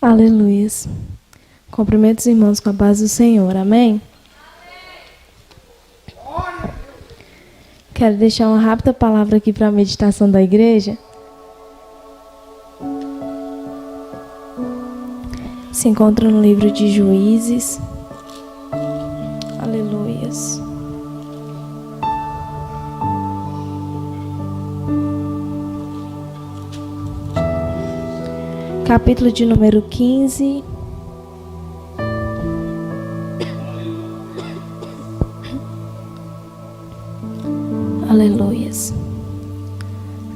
Aleluias. Cumprimento os irmãos com a paz do Senhor. Amém? Quero deixar uma rápida palavra aqui para a meditação da igreja. Se encontra no livro de Juízes. Aleluias. Capítulo de número 15. Aleluias.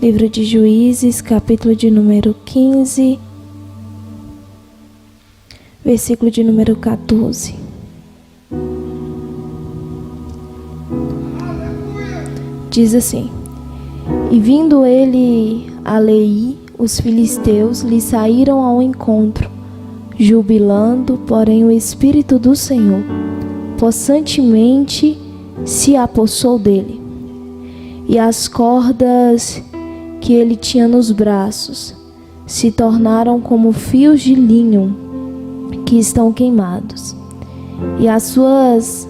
Livro de Juízes, capítulo de número 15, versículo de número 14. Diz assim: E vindo ele a Leí, os filisteus lhe saíram ao encontro, jubilando, porém o Espírito do Senhor possantemente se apossou dele, e as cordas que ele tinha nos braços se tornaram como fios de linho que estão queimados, e as suas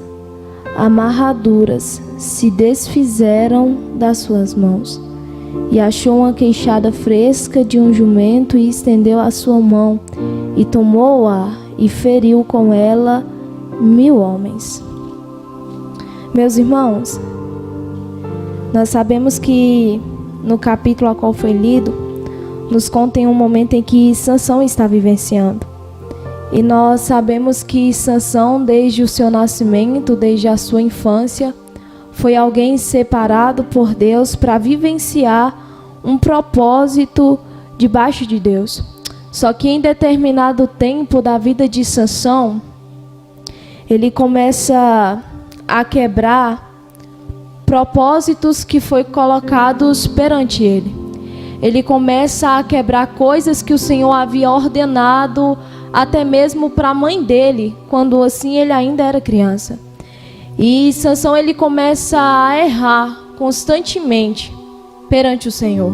amarraduras se desfizeram das suas mãos. E achou uma queixada fresca de um jumento e estendeu a sua mão e tomou-a e feriu com ela 1000 homens. Meus irmãos, nós sabemos que no capítulo a qual foi lido, nos contém um momento em que Sansão está vivenciando. E nós sabemos que Sansão, desde o seu nascimento, desde a sua infância, foi alguém separado por Deus para vivenciar um propósito debaixo de Deus. Só que em determinado tempo da vida de Sansão, ele começa a quebrar propósitos que foram colocados perante ele. Ele começa a quebrar coisas que o Senhor havia ordenado até mesmo para a mãe dele, quando assim ele ainda era criança. E Sansão, ele começa a errar constantemente perante o Senhor.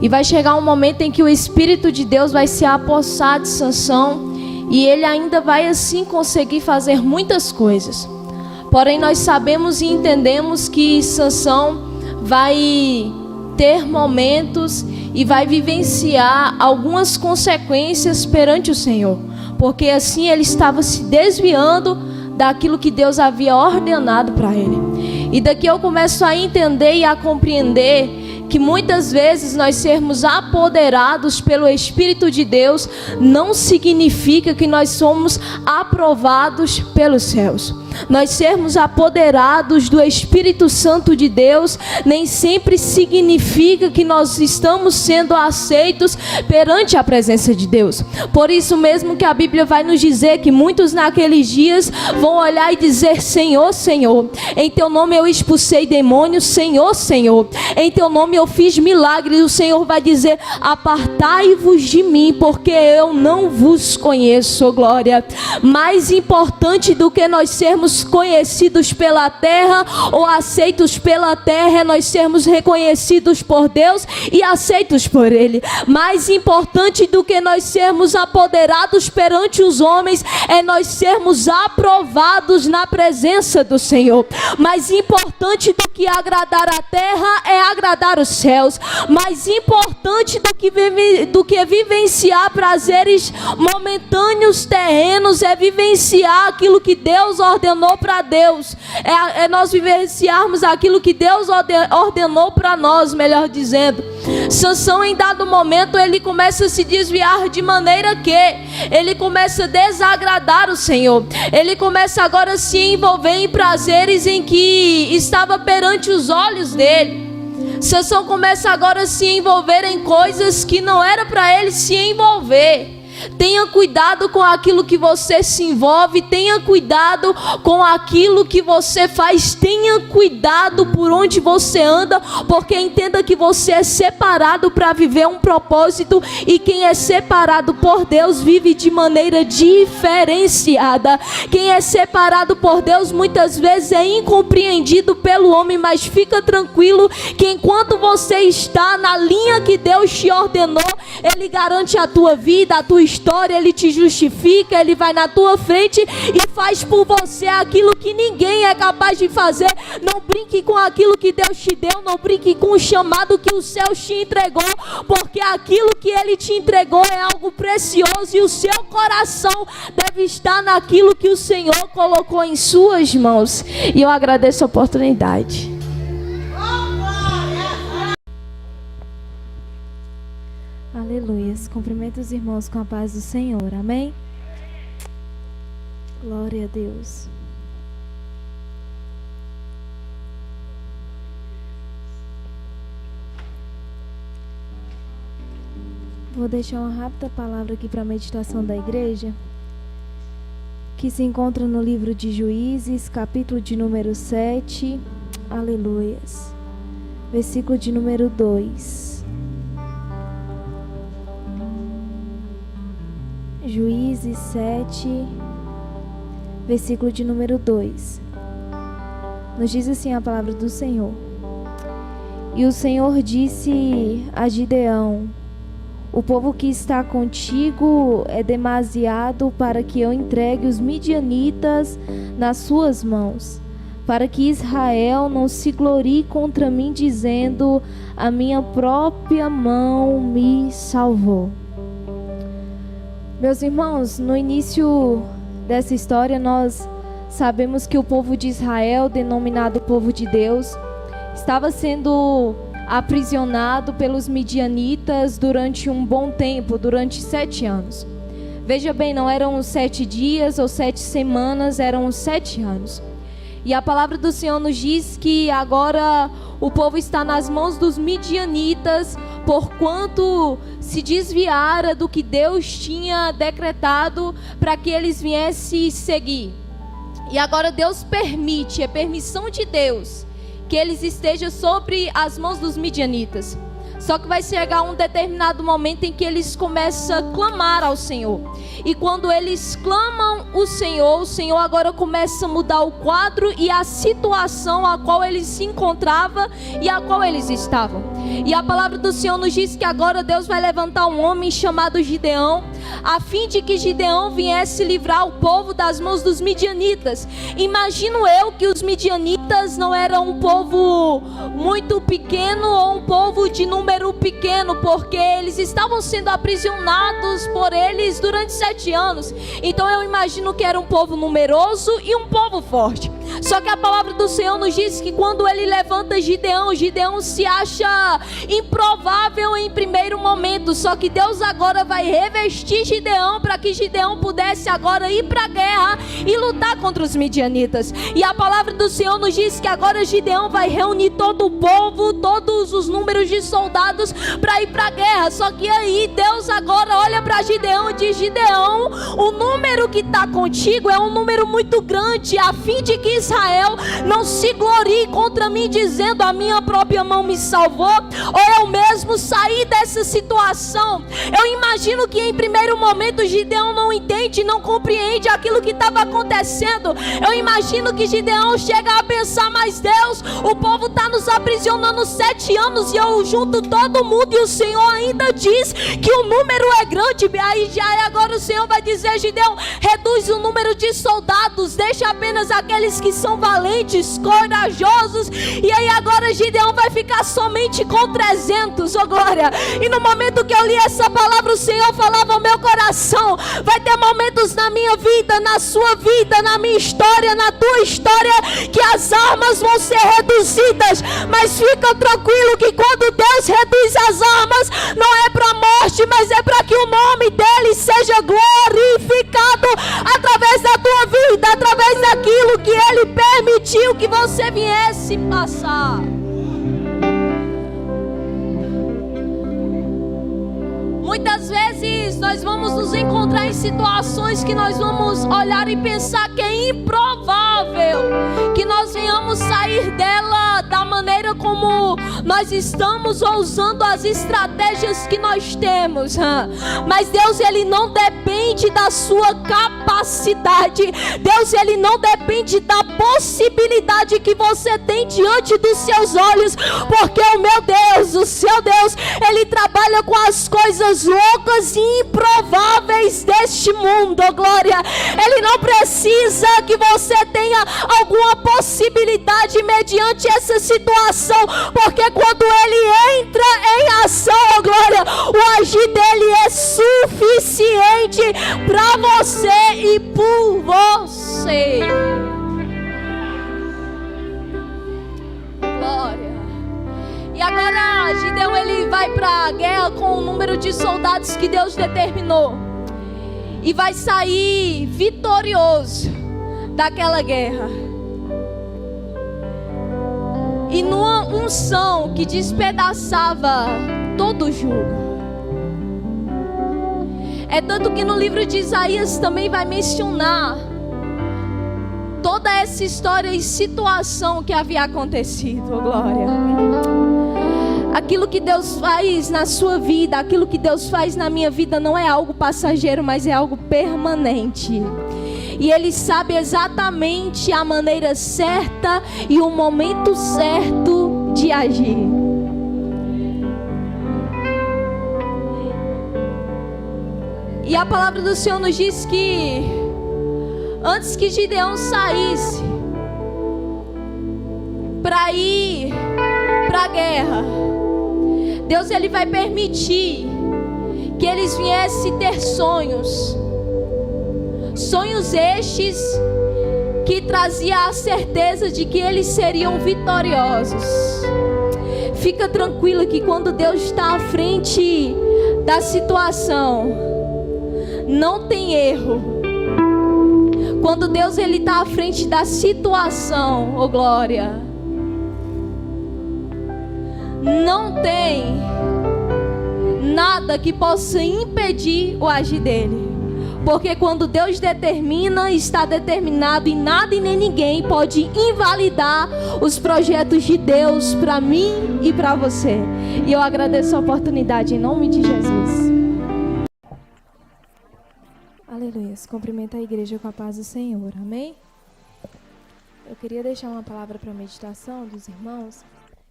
E vai chegar um momento em que o Espírito de Deus vai se apossar de Sansão, e ele ainda vai assim conseguir fazer muitas coisas. Porém, nós sabemos e entendemos que Sansão vai ter momentos e vai vivenciar algumas consequências perante o Senhor, porque assim ele estava se desviando daquilo que Deus havia ordenado para ele. E daqui eu começo a entender e a compreender que muitas vezes nós sermos apoderados pelo Espírito de Deus não significa que nós somos aprovados pelos céus. Nós sermos apoderados do Espírito Santo de Deus nem sempre significa que nós estamos sendo aceitos perante a presença de Deus. Por isso mesmo que a Bíblia vai nos dizer que muitos naqueles dias vão olhar e dizer: Senhor, Senhor, em teu nome eu expulsei demônios, Senhor, Senhor, em teu nome eu fiz milagres. O Senhor vai dizer: apartai-vos de mim, porque eu não vos conheço. Glória. Mais importante do que nós sermos conhecidos pela terra ou aceitos pela terra é nós sermos reconhecidos por Deus e aceitos por Ele. Mais importante do que nós sermos apoderados perante os homens é nós sermos aprovados na presença do Senhor. Mais importante do que agradar a terra é agradar os céus. Mais importante do que vivenciar prazeres momentâneos terrenos é vivenciar aquilo que Deus ordenou para Deus. É nós vivenciarmos aquilo que Deus ordenou para nós, melhor dizendo. Sansão, em dado momento, ele começa a se desviar de maneira que ele começa a desagradar o Senhor. Ele começa agora a se envolver em prazeres em que estava perante os olhos dele. Sansão começa agora a se envolver em coisas que não era para ele se envolver. Tenha cuidado com aquilo que você se envolve, tenha cuidado com aquilo que você faz, tenha cuidado por onde você anda, porque entenda que você é separado para viver um propósito, e quem é separado por Deus vive de maneira diferenciada. Quem é separado por Deus muitas vezes é incompreendido pelo homem, mas fica tranquilo que enquanto você está na linha que Deus te ordenou, Ele garante a tua vida, a tua história, Ele te justifica, Ele vai na tua frente e faz por você aquilo que ninguém é capaz de fazer. Não brinque com aquilo que Deus te deu, não brinque com o chamado que o céu te entregou, porque aquilo que Ele te entregou é algo precioso e o seu coração deve estar naquilo que o Senhor colocou em suas mãos. E eu agradeço a oportunidade. Aleluia. Cumprimento os irmãos com a paz do Senhor. Amém? Glória a Deus. Vou deixar uma rápida palavra aqui para a meditação da igreja, que se encontra no livro de Juízes, capítulo de número 7. Aleluias. Versículo de número 2. Juízes 7, versículo de número 2. Nos diz assim a palavra do Senhor. E o Senhor disse a Gideão: o povo que está contigo é demasiado para que eu entregue os midianitas nas suas mãos, para que Israel não se glorie contra mim, dizendo: a minha própria mão me salvou. Meus irmãos, no início dessa história nós sabemos que o povo de Israel, denominado povo de Deus, estava sendo aprisionado pelos midianitas durante um bom tempo, durante 7 anos. Veja bem, não eram 7 dias ou 7 semanas, eram 7 anos. E a palavra do Senhor nos diz que agora o povo está nas mãos dos midianitas, porquanto se desviara do que Deus tinha decretado para que eles viessem seguir. E agora Deus permite, é permissão de Deus, que eles estejam sobre as mãos dos midianitas. Só que vai chegar um determinado momento em que eles começam a clamar ao Senhor. E quando eles clamam o Senhor agora começa a mudar o quadro e a situação a qual eles se encontravam e a qual eles estavam. E a palavra do Senhor nos diz que agora Deus vai levantar um homem chamado Gideão, a fim de que Gideão viesse livrar o povo das mãos dos midianitas. Imagino eu que os midianitas não eram um povo muito pequeno ou um povo de número pequeno, porque eles estavam sendo aprisionados por eles durante 7 anos. Então eu imagino que era um povo numeroso e um povo forte. Só que a palavra do Senhor nos diz que quando ele levanta Gideão, Gideão se acha improvável em primeiro momento. Só que Deus agora vai revestir Gideão para que Gideão pudesse agora ir para a guerra e lutar contra os midianitas. E a palavra do Senhor nos diz que agora Gideão vai reunir todo o povo, todos os números de soldados para ir para a guerra. Só que aí Deus agora olha para Gideão e diz: Gideão, o número que está contigo é um número muito grande, a fim de que Israel não se glorie contra mim, dizendo: a minha própria mão me salvou. Ou eu mesmo saí dessa situação. Eu imagino que em primeiro momento Gideão não entende, não compreende aquilo que estava acontecendo. Eu imagino que Gideão chega a pensar: mas Deus, o povo está nos aprisionando 7 anos e eu junto todo mundo e o Senhor ainda diz que o número é grande. Aí já é agora o Senhor vai dizer: Gideão, reduz o número de soldados, deixa apenas aqueles que são valentes, corajosos. E aí agora Gideão vai ficar somente com 300, oh glória. E no momento que eu li essa palavra, o Senhor falava ao meu coração: vai ter momentos na minha vida, na sua vida, na minha história, na tua história, que as armas vão ser reduzidas, mas fica tranquilo que quando Deus reduz as armas, não é para a morte, mas é para que o nome dele seja glorificado através da tua vida, através daquilo que ele permitiu que você viesse passar. Muitas vezes nós vamos nos encontrar em situações que nós vamos olhar e pensar que é improvável que nós venhamos sair dela da maneira como nós estamos, ou usando as estratégias que nós temos. Mas Deus, ele não depende da sua capacidade. Deus, ele não depende da possibilidade que você tem diante dos seus olhos, porque o meu Deus, o seu Deus, ele trabalha com as coisas coisas loucas e improváveis deste mundo, oh glória. Ele não precisa que você tenha alguma possibilidade mediante essa situação, porque quando ele entra em ação, oh glória, o agir dele é suficiente para você e por você. Glória. E agora Gideão, ele vai para a guerra com o número de soldados que Deus determinou, e vai sair vitorioso daquela guerra. E numa unção que despedaçava todo o jugo. É tanto que no livro de Isaías também vai mencionar toda essa história e situação que havia acontecido, oh glória. Aquilo que Deus faz na sua vida, aquilo que Deus faz na minha vida não é algo passageiro, mas é algo permanente. E Ele sabe exatamente a maneira certa e o momento certo de agir. E a palavra do Senhor nos diz que antes que Gideão saísse para ir para a guerra, Deus ele vai permitir que eles viessem ter sonhos. Sonhos estes que trazia a certeza de que eles seriam vitoriosos. Fica tranquilo que quando Deus está à frente da situação, não tem erro. Quando Deus ele está à frente da situação, oh glória, não tem nada que possa impedir o agir dele. Porque quando Deus determina, está determinado, e nada e nem ninguém pode invalidar os projetos de Deus para mim e para você. E eu agradeço a oportunidade em nome de Jesus. Aleluia. Cumprimenta a igreja com a paz do Senhor. Amém? Eu queria deixar uma palavra para meditação dos irmãos,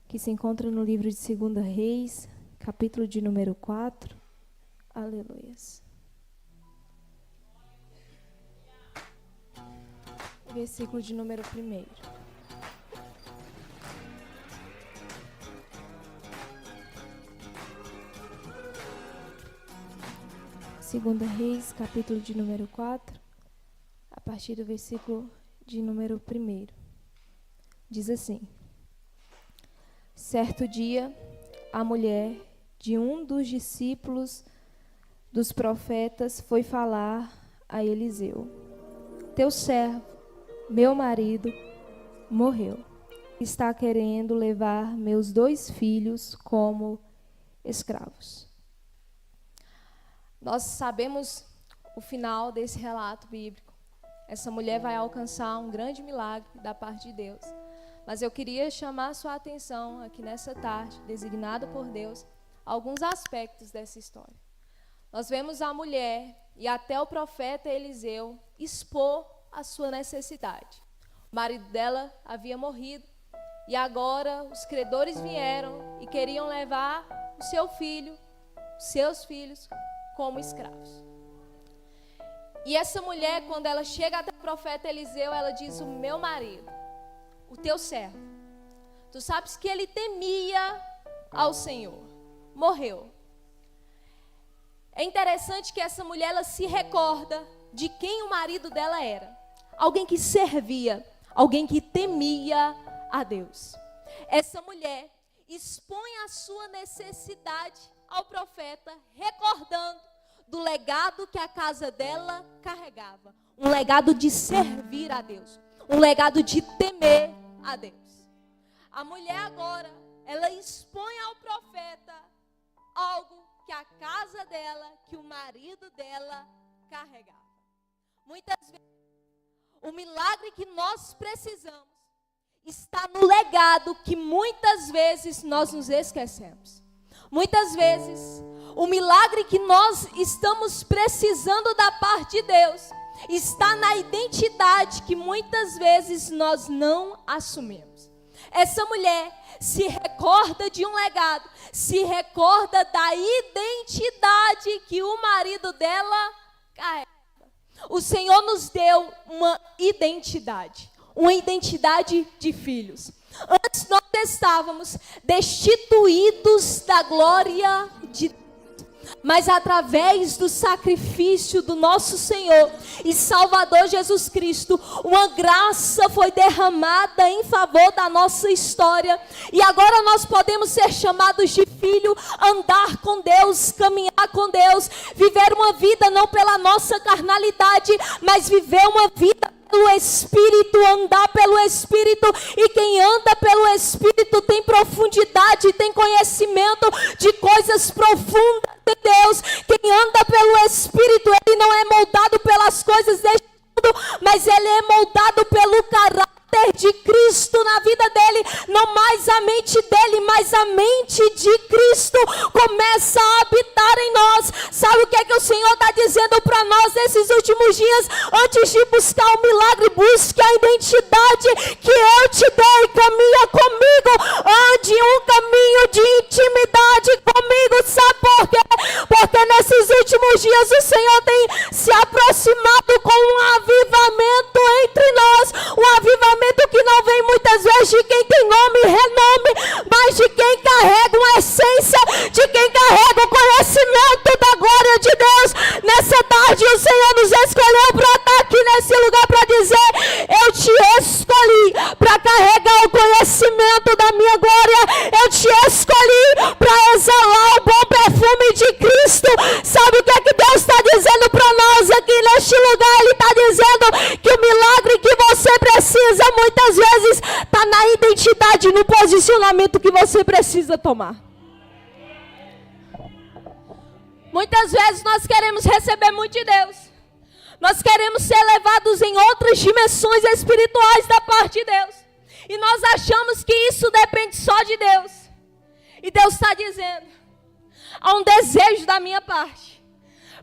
que se encontra no livro de 2 Reis, capítulo de número 4. Aleluia. Versículo de número 1. Segunda Reis, capítulo de número 4, a partir do versículo de número 1. Diz assim: Certo dia, a mulher de um dos discípulos dos profetas foi falar a Eliseu: Teu servo, meu marido, morreu. Está querendo levar meus 2 filhos como escravos. Nós sabemos o final desse relato bíblico. Essa mulher vai alcançar um grande milagre da parte de Deus. Mas eu queria chamar a sua atenção aqui nessa tarde, designada por Deus, alguns aspectos dessa história. Nós vemos a mulher e até o profeta Eliseu expor a sua necessidade. O marido dela havia morrido e agora os credores vieram e queriam levar o seu filho, os seus filhos, como escravos. E essa mulher, quando ela chega até o profeta Eliseu, ela diz: o meu marido, o teu servo, tu sabes que ele temia ao Senhor, morreu. É interessante que essa mulher, ela se recorda de quem o marido dela era. Alguém que servia, alguém que temia a Deus. Essa mulher expõe a sua necessidade ao profeta, recordando do legado que a casa dela carregava. Um legado de servir a Deus. Um legado de temer a Deus. A mulher agora, ela expõe ao profeta algo que a casa dela, que o marido dela carregava. Muitas vezes, o milagre que nós precisamos está no legado que muitas vezes nós nos esquecemos. Muitas vezes, o milagre que nós estamos precisando da parte de Deus está na identidade que muitas vezes nós não assumimos. essa mulher se recorda de um legado, se recorda da identidade que o marido dela carrega. O Senhor nos deu uma identidade de filhos. Antes nós estávamos destituídos da glória de Deus, mas através do sacrifício do nosso Senhor e Salvador Jesus Cristo, uma graça foi derramada em favor da nossa história, e agora nós podemos ser chamados de filho, andar com Deus, caminhar com Deus, viver uma vida não pela nossa carnalidade, mas viver uma vida pelo Espírito, andar pelo Espírito. E quem anda pelo Espírito tem profundidade, tem conhecimento de coisas profundas de Deus. Quem anda pelo Espírito, ele não é moldado pelas coisas deste mundo, mas ele é moldado pelo caráter de Cristo na vida dele. Não mais a mente dele, mas a mente de Cristo começa a habitar em nós. Sabe o que é que o Senhor está dizendo para nós nesses últimos dias? Antes de buscar o milagre, busque a identidade que eu te dei. Caminha comigo, ande um caminho de intimidade comigo. Sabe por quê? Porque nesses últimos dias o Senhor tem se aproximado com um avivamento entre nós, um avivamento que não vem muitas vezes de quem tem nome e renome, mas de quem carrega uma essência, de quem carrega o conhecimento da glória de Deus. Nessa tarde o Senhor nos escolheu para estar aqui nesse lugar para dizer: eu te escolhi para carregar o conhecimento da minha glória, eu te escolhi para exalar o bom perfume de Cristo. Sabe o que é que Deus está dizendo para nós aqui neste lugar? Ele está dizendo que o milagre que você precisa muitas vezes está na identidade, no posicionamento que você precisa tomar. Muitas vezes nós queremos receber muito de Deus, nós queremos ser levados em outras dimensões espirituais da parte de Deus, e nós achamos que isso depende só de Deus. E Deus está dizendo: há um desejo da minha parte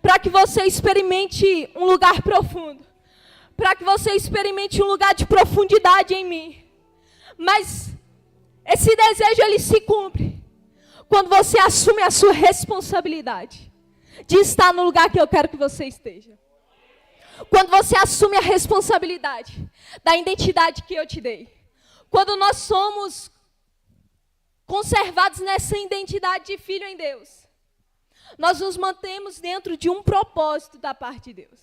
para que você experimente um lugar profundo, para que você experimente um lugar de profundidade em mim. Mas esse desejo, ele se cumpre quando você assume a sua responsabilidade de estar no lugar que eu quero que você esteja. Quando você assume a responsabilidade da identidade que eu te dei. Quando nós somos conservados nessa identidade de filho em Deus, nós nos mantemos dentro de um propósito da parte de Deus.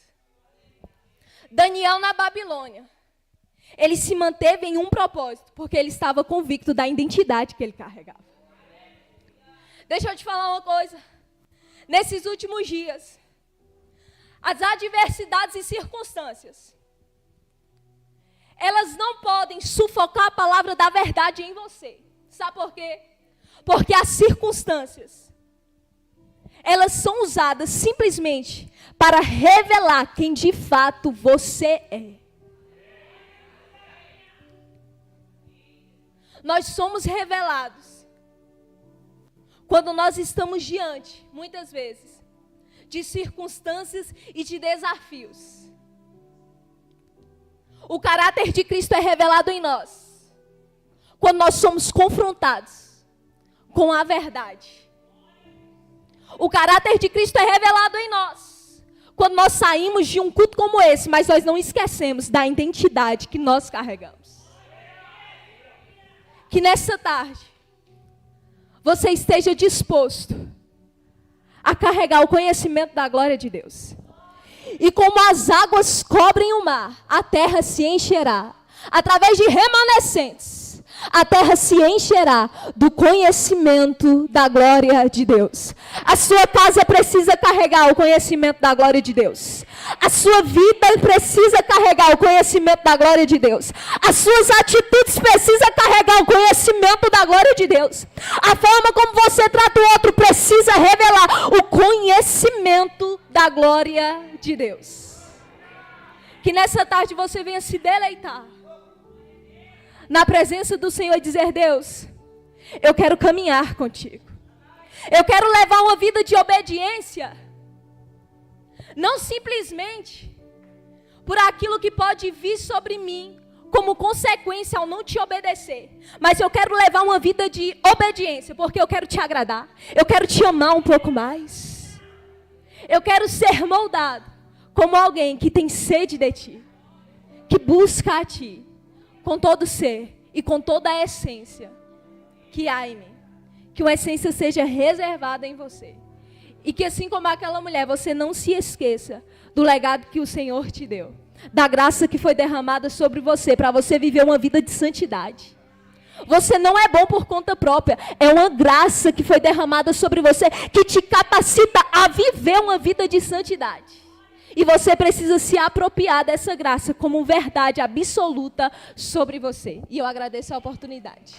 Daniel na Babilônia, ele se manteve em um propósito, porque ele estava convicto da identidade que ele carregava. Deixa eu te falar uma coisa. Nesses últimos dias, as adversidades e circunstâncias, elas não podem sufocar a palavra da verdade em você. Sabe por quê? Porque as circunstâncias, elas são usadas simplesmente para revelar quem de fato você é. Nós somos revelados quando nós estamos diante, muitas vezes, de circunstâncias e de desafios. O caráter de Cristo é revelado em nós quando nós somos confrontados com a verdade. O caráter de Cristo é revelado em nós quando nós saímos de um culto como esse, mas nós não esquecemos da identidade que nós carregamos. Que nessa tarde você esteja disposto a carregar o conhecimento da glória de Deus. E como as águas cobrem o mar, a terra se encherá. Através de remanescentes, a terra se encherá do conhecimento da glória de Deus. A sua casa precisa carregar o conhecimento da glória de Deus. A sua vida precisa carregar o conhecimento da glória de Deus. As suas atitudes precisam carregar o conhecimento da glória de Deus. A forma como você trata o outro precisa revelar o conhecimento da glória de Deus. Que nessa tarde você venha se deleitar na presença do Senhor e dizer: Deus, eu quero caminhar contigo. Eu quero levar uma vida de obediência. Não simplesmente por aquilo que pode vir sobre mim como consequência ao não te obedecer. Mas eu quero levar uma vida de obediência, porque eu quero te agradar. Eu quero te amar um pouco mais. Eu quero ser moldado como alguém que tem sede de ti, que busca a ti com todo o ser e com toda a essência que há em mim. Que uma essência seja reservada em você. E que assim como aquela mulher, você não se esqueça do legado que o Senhor te deu. Da graça que foi derramada sobre você, para você viver uma vida de santidade. Você não é bom por conta própria. É uma graça que foi derramada sobre você, que te capacita a viver uma vida de santidade. E você precisa se apropriar dessa graça como verdade absoluta sobre você. E eu agradeço a oportunidade.